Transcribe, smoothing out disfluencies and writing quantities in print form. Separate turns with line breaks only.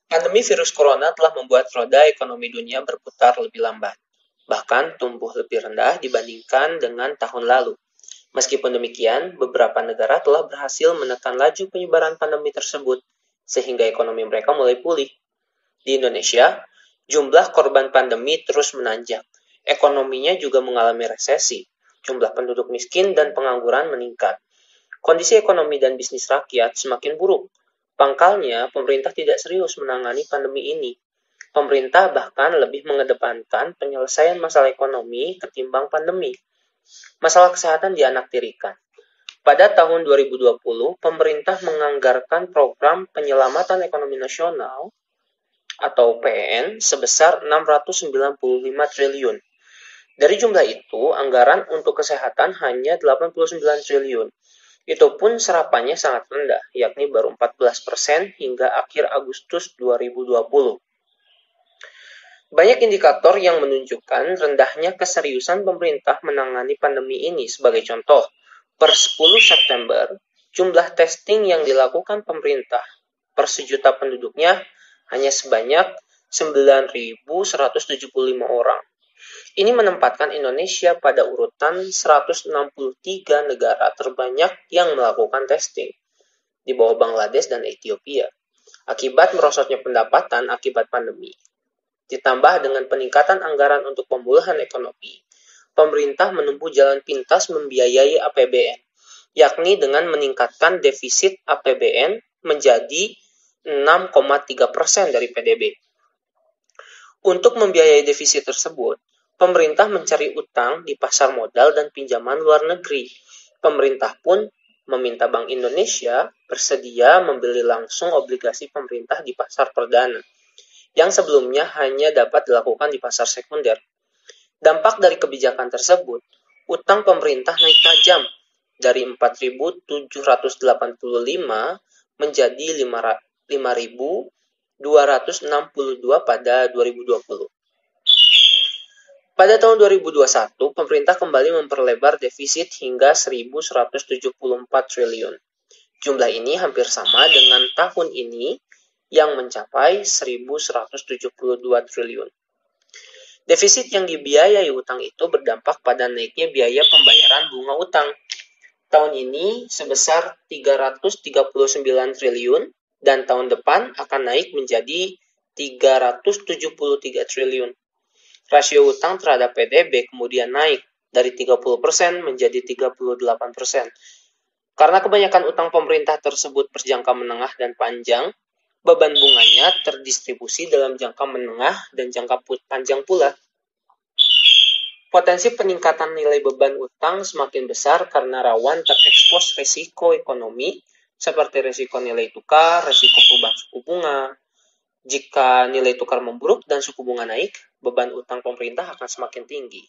Pandemi virus corona telah membuat roda ekonomi dunia berputar lebih lambat, bahkan tumbuh lebih rendah dibandingkan dengan tahun lalu. Meskipun demikian, beberapa negara telah berhasil menekan laju penyebaran pandemi tersebut, sehingga ekonomi mereka mulai pulih. Di Indonesia, jumlah korban pandemi terus menanjak. Ekonominya juga mengalami resesi. Jumlah penduduk miskin dan pengangguran meningkat. Kondisi ekonomi dan bisnis rakyat semakin buruk. Pangkalnya, pemerintah tidak serius menangani pandemi ini. Pemerintah bahkan lebih mengedepankan penyelesaian masalah ekonomi ketimbang pandemi. Masalah kesehatan dianaktirikan. Pada tahun 2020, pemerintah menganggarkan program penyelamatan ekonomi nasional atau PEN sebesar 695 triliun. Dari jumlah itu, anggaran untuk kesehatan hanya 89 triliun. Itu pun serapannya sangat rendah, yakni baru 14% hingga akhir Agustus 2020. Banyak indikator yang menunjukkan rendahnya keseriusan pemerintah menangani pandemi ini. Sebagai contoh, per 10 September, jumlah testing yang dilakukan pemerintah per sejuta penduduknya hanya sebanyak 9.175 orang. Ini menempatkan Indonesia pada urutan 163 negara terbanyak yang melakukan testing, di bawah Bangladesh dan Ethiopia. Akibat merosotnya pendapatan akibat pandemi, ditambah dengan peningkatan anggaran untuk pemulihan ekonomi, pemerintah menempuh jalan pintas membiayai APBN, yakni dengan meningkatkan defisit APBN menjadi 6,3% dari PDB. Untuk membiayai defisit tersebut, pemerintah mencari utang di pasar modal dan pinjaman luar negeri. Pemerintah pun meminta Bank Indonesia bersedia membeli langsung obligasi pemerintah di pasar perdana, yang sebelumnya hanya dapat dilakukan di pasar sekunder. Dampak dari kebijakan tersebut, utang pemerintah naik tajam dari 4.785 menjadi 5.262 pada 2020. Pada tahun 2021, pemerintah kembali memperlebar defisit hingga 1.174 triliun. Jumlah ini hampir sama dengan tahun ini yang mencapai 1.172 triliun. Defisit yang dibiayai utang itu berdampak pada naiknya biaya pembayaran bunga utang. Tahun ini sebesar 339 triliun dan tahun depan akan naik menjadi 373 triliun. Rasio utang terhadap PDB kemudian naik dari 30% menjadi 38%. Karena kebanyakan utang pemerintah tersebut berjangka menengah dan panjang, beban bunganya terdistribusi dalam jangka menengah dan jangka panjang pula. Potensi peningkatan nilai beban utang semakin besar karena rawan terekspos risiko ekonomi seperti risiko nilai tukar, risiko perubahan suku bunga. Jika nilai tukar memburuk dan suku bunga naik, beban utang pemerintah akan semakin tinggi.